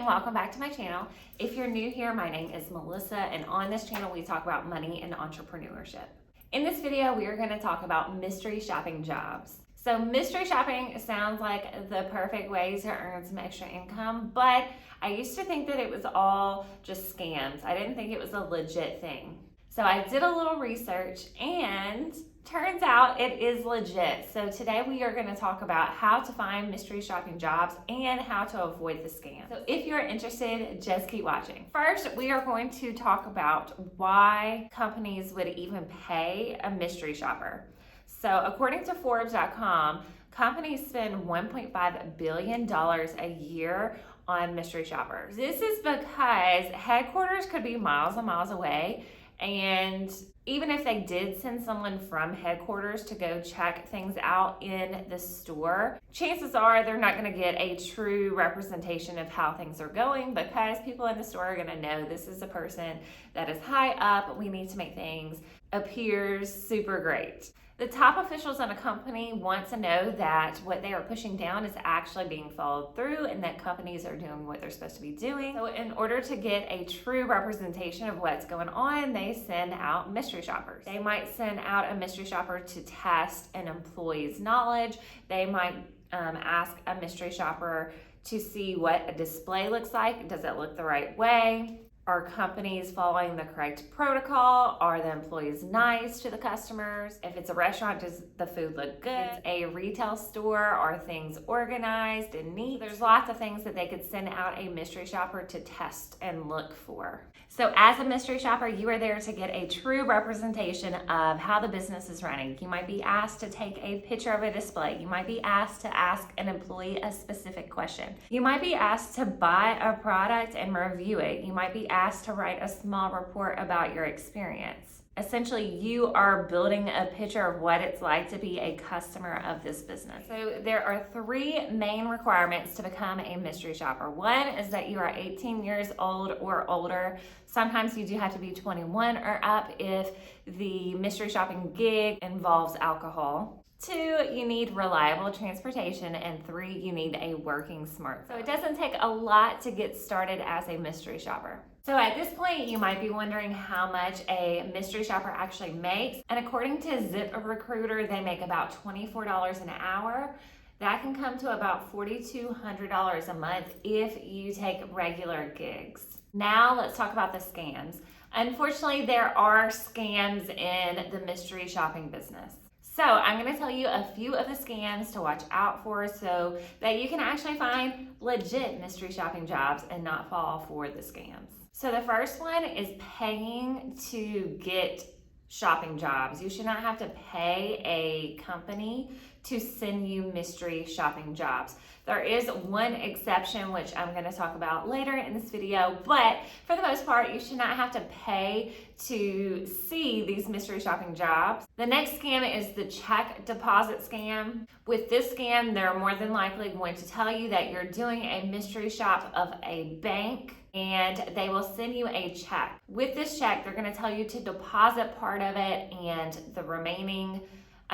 and welcome back to my channel. If you're new here, my name is Melissa, and on this channel we talk about money and entrepreneurship. In this video, we are going to talk about mystery shopping jobs. So mystery shopping sounds like the perfect way to earn some extra income, but I used to think that it was all just scams. I didn't think it was a legit thing. So I did a little research and turns out it is legit. So today we are going to talk about how to find mystery shopping jobs and how to avoid the scam. So if you're interested, just keep watching. First, we are going to talk about why companies would even pay a mystery shopper. So according to Forbes.com, companies spend $1.5 billion a year on mystery shoppers. This is because headquarters could be miles and miles away, and even if they did send someone from headquarters to go check things out in the store, chances are they're not going to get a true representation of how things are going, because people in the store are going to know this is a person that is high up. We need to make things appear super great. The top officials in a company want to know that what they are pushing down is actually being followed through and that companies are doing what they're supposed to be doing. So in order to get a true representation of what's going on, they send out mystery shoppers. They might send out a mystery shopper to test an employee's knowledge. They might ask a mystery shopper to see what a display looks like. Does it look the right way? Are companies following the correct protocol? Are the employees nice to the customers? If it's a restaurant, does the food look good? If it's a retail store, are things organized and neat? There's lots of things that they could send out a mystery shopper to test and look for. So as a mystery shopper, you are there to get a true representation of how the business is running. You might be asked to take a picture of a display. You might be asked to ask an employee a specific question. You might be asked to buy a product and review it. You might be asked to write a small report about your experience. Essentially, you are building a picture of what it's like to be a customer of this business. So there are three main requirements to become a mystery shopper. One is that you are 18 years old or older. Sometimes you do have to be 21 or up if the mystery shopping gig involves alcohol. 2, you need reliable transportation, and 3, you need a working smartphone. So it doesn't take a lot to get started as a mystery shopper. So at this point, you might be wondering how much a mystery shopper actually makes. And according to ZipRecruiter, they make about $24 an hour. That can come to about $4,200 a month if you take regular gigs. Now let's talk about the scams. Unfortunately, there are scams in the mystery shopping business. So I'm going to tell you a few of the scams to watch out for so that you can actually find legit mystery shopping jobs and not fall for the scams. So the first one is paying to get shopping jobs. You should not have to pay a company to send you mystery shopping jobs. There is one exception, which I'm going to talk about later in this video, but for the most part, you should not have to pay to see these mystery shopping jobs. The next scam is the check deposit scam. With this scam, they're more than likely going to tell you that you're doing a mystery shop of a bank, and they will send you a check. With this check, they're going to tell you to deposit part of it, and the remaining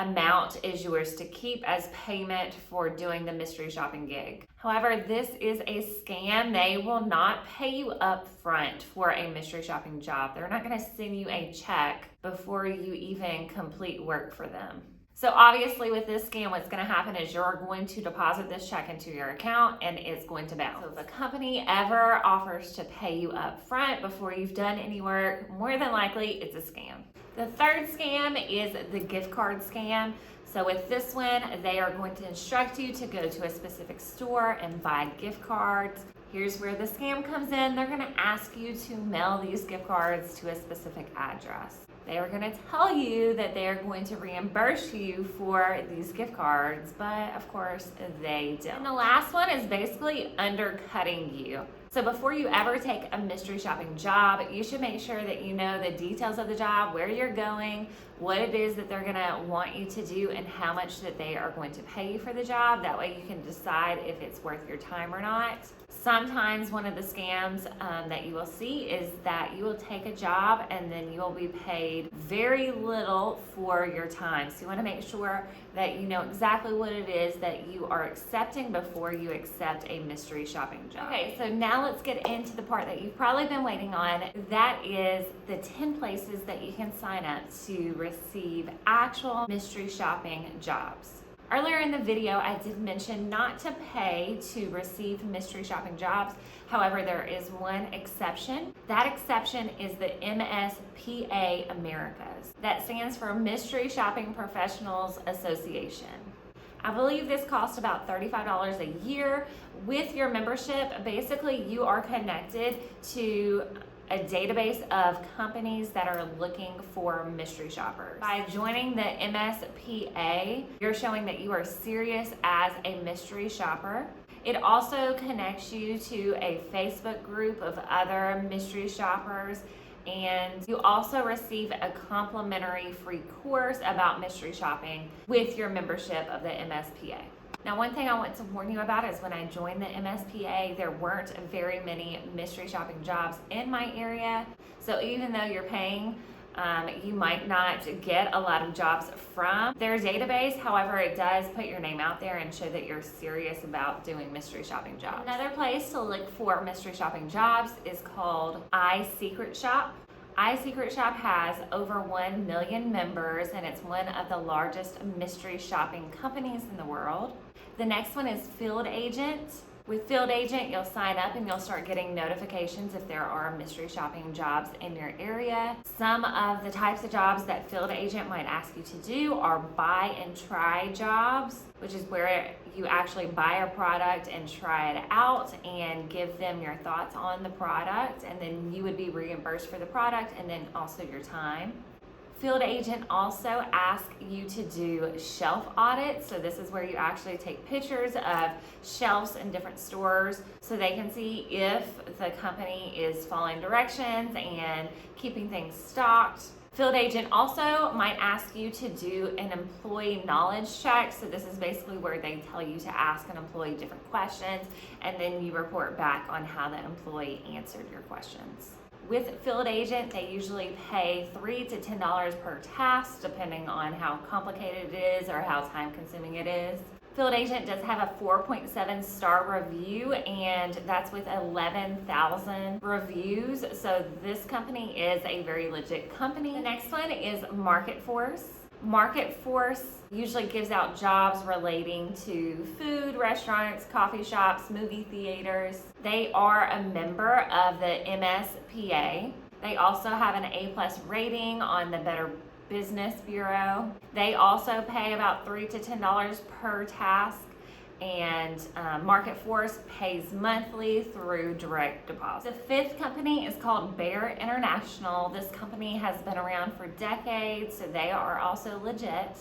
amount is yours to keep as payment for doing the mystery shopping gig. However, this is a scam. They will not pay you up front for a mystery shopping job. They're not going to send you a check before you even complete work for them. So obviously with this scam, what's going to happen is you're going to deposit this check into your account and it's going to bounce. So if a company ever offers to pay you up front before you've done any work, more than likely it's a scam. The third scam is the gift card scam. So with this one, they are going to instruct you to go to a specific store and buy gift cards. Here's where the scam comes in. They're going to ask you to mail these gift cards to a specific address. They are going to tell you that they are going to reimburse you for these gift cards, but of course they don't. And the last one is basically undercutting you. So before you ever take a mystery shopping job, you should make sure that you know the details of the job, where you're going, what it is that they're going to want you to do, and how much that they are going to pay you for the job. That way you can decide if it's worth your time or not. Sometimes one of the scams that you will see is that you will take a job and then you will be paid very little for your time. So you want to make sure that you know exactly what it is that you are accepting before you accept a mystery shopping job. Okay, so now let's get into the part that you've probably been waiting on. That is the 10 places that you can sign up to receive actual mystery shopping jobs. Earlier in the video, I did mention not to pay to receive mystery shopping jobs. However, there is one exception. That exception is the MSPA Americas. That stands for Mystery Shopping Professionals Association. I believe this costs about $35 a year. With your membership, basically you are connected to a database of companies that are looking for mystery shoppers. By joining the MSPA, you're showing that you are serious as a mystery shopper. It also connects you to a Facebook group of other mystery shoppers, and you also receive a complimentary free course about mystery shopping with your membership of the MSPA. Now, one thing I want to warn you about is when I joined the MSPA, there weren't very many mystery shopping jobs in my area. So even though you're paying, you might not get a lot of jobs from their database. However, it does put your name out there and show that you're serious about doing mystery shopping jobs. Another place to look for mystery shopping jobs is called iSecretShop. iSecretShop has over 1 million members, and it's one of the largest mystery shopping companies in the world. The next one is Field Agent. With Field Agent, you'll sign up and you'll start getting notifications if there are mystery shopping jobs in your area. Some of the types of jobs that Field Agent might ask you to do are buy and try jobs, which is where you actually buy a product and try it out and give them your thoughts on the product, and then you would be reimbursed for the product and then also your time. Field Agent also asks you to do shelf audits. So this is where you actually take pictures of shelves in different stores so they can see if the company is following directions and keeping things stocked. Field Agent also might ask you to do an employee knowledge check. So this is basically where they tell you to ask an employee different questions, and then you report back on how the employee answered your questions. With Field Agent, they usually pay $3 to $10 per task, depending on how complicated it is or how time consuming it is. Field Agent does have a 4.7 star review, and that's with 11,000 reviews. So this company is a very legit company. The next one is Market Force. Market Force usually gives out jobs relating to food, restaurants, coffee shops, movie theaters. They are a member of the MSPA. They also have an A+ rating on the Better Business Bureau. They also pay about $3 to $10 per task, and Market Force pays monthly through direct deposit. The fifth company is called Bear International. This company has been around for decades, so they are also legit.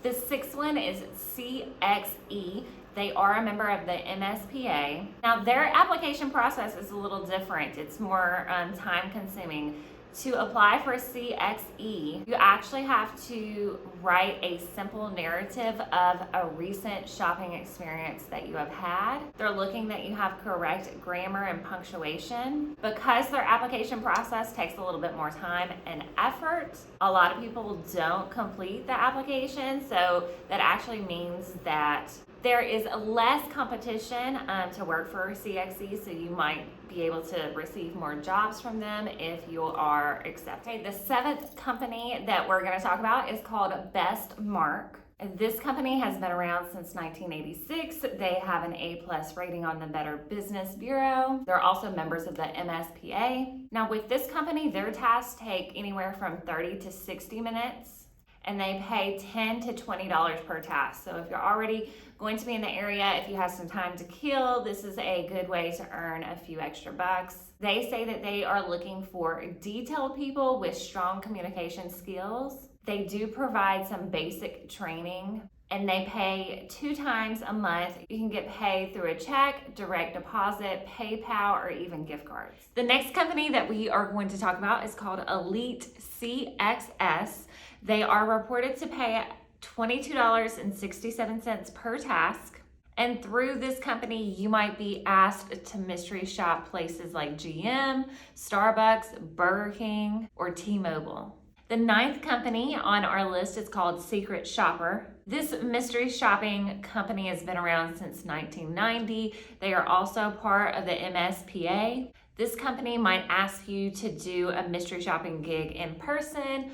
The sixth one is CXE. They are a member of the MSPA. Now, their application process is a little different. It's more time consuming. To apply for CXE, you actually have to write a simple narrative of a recent shopping experience that you have had. They're looking that you have correct grammar and punctuation. Because their application process takes a little bit more time and effort, a lot of people don't complete the application, so that actually means that there is less competition to work for CXE, so you might be able to receive more jobs from them if you are accepted. Okay, the seventh company that we're going to talk about is called Best Mark. This company has been around since 1986. They have an A+ rating on the Better Business Bureau. They're also members of the MSPA. Now, with this company, their tasks take anywhere from 30 to 60 minutes, and they pay $10 to $20 per task. So if you're already going to be in the area, if you have some time to kill, this is a good way to earn a few extra bucks. They say that they are looking for detailed people with strong communication skills. They do provide some basic training, and they pay 2 times a month. You can get paid through a check, direct deposit, PayPal, or even gift cards. The next company that we are going to talk about is called Elite CXS. They are reported to pay $22.67 per task, And through this company, you might be asked to mystery shop places like GM, Starbucks, Burger King, or T-Mobile. The 9th company on our list is called Secret Shopper. This mystery shopping company has been around since 1990. They are also part of the MSPA. This company might ask you to do a mystery shopping gig in person,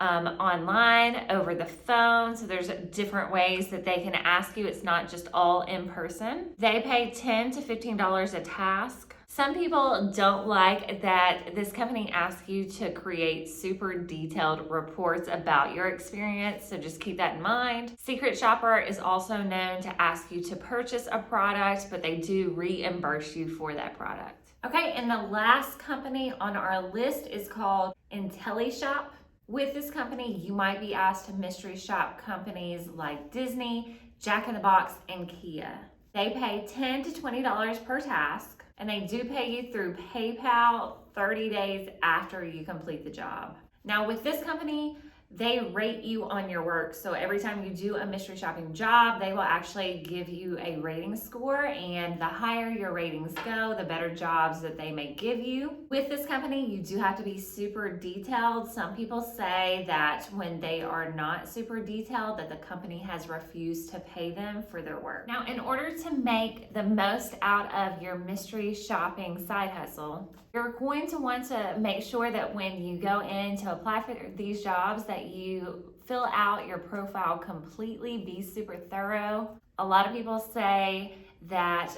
online, over the phone. So there's different ways that they can ask you. It's not just all in person. They pay $10 to $15 a task. Some people don't like that this company asks you to create super detailed reports about your experience, so just keep that in mind. Secret Shopper is also known to ask you to purchase a product, but they do reimburse you for that product. Okay, and the last company on our list is called IntelliShop. With this company, you might be asked to mystery shop companies like Disney, Jack in the Box, and Kia. They pay $10 to $20 per task, and they do pay you through PayPal 30 days after you complete the job. Now with this company, they rate you on your work. So every time you do a mystery shopping job, they will actually give you a rating score, and the higher your ratings go, the better jobs that they may give you. With this company, you do have to be super detailed. Some people say that when they are not super detailed, that the company has refused to pay them for their work. Now, in order to make the most out of your mystery shopping side hustle, you're going to want to make sure that when you go in to apply for these jobs that you fill out your profile completely, be super thorough. A lot of people say that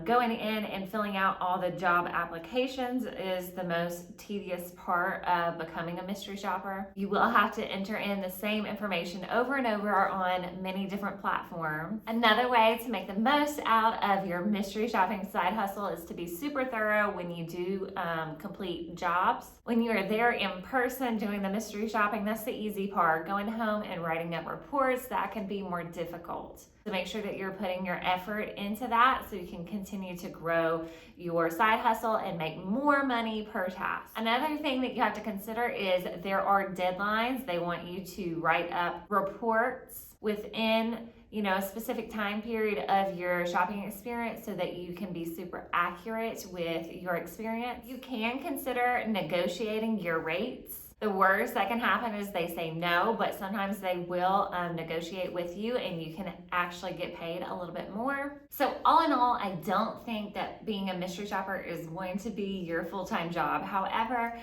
going in and filling out all the job applications is the most tedious part of becoming a mystery shopper. You will have to enter in the same information over and over on many different platforms. Another way to make the most out of your mystery shopping side hustle is to be super thorough when you do complete jobs. When you are there in person doing the mystery shopping, that's the easy part. Going home and writing up reports, that can be more difficult. So make sure that you're putting your effort into that so you can continue to grow your side hustle and make more money per task. Another thing that you have to consider is there are deadlines. They want you to write up reports within a specific time period of your shopping experience so that you can be super accurate with your experience. You can consider negotiating your rates. The worst that can happen is they say no, but sometimes they will negotiate with you and you can actually get paid a little bit more. So all in all, I don't think that being a mystery shopper is going to be your full-time job. However,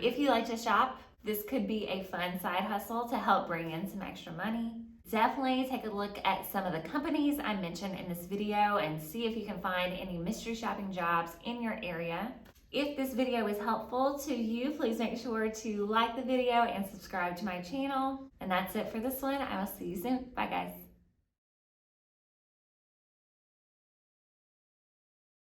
if you like to shop, this could be a fun side hustle to help bring in some extra money. Definitely take a look at some of the companies I mentioned in this video and see if you can find any mystery shopping jobs in your area. If this video was helpful to you, please make sure to like the video and subscribe to my channel. And that's it for this one. I will see you soon. Bye guys.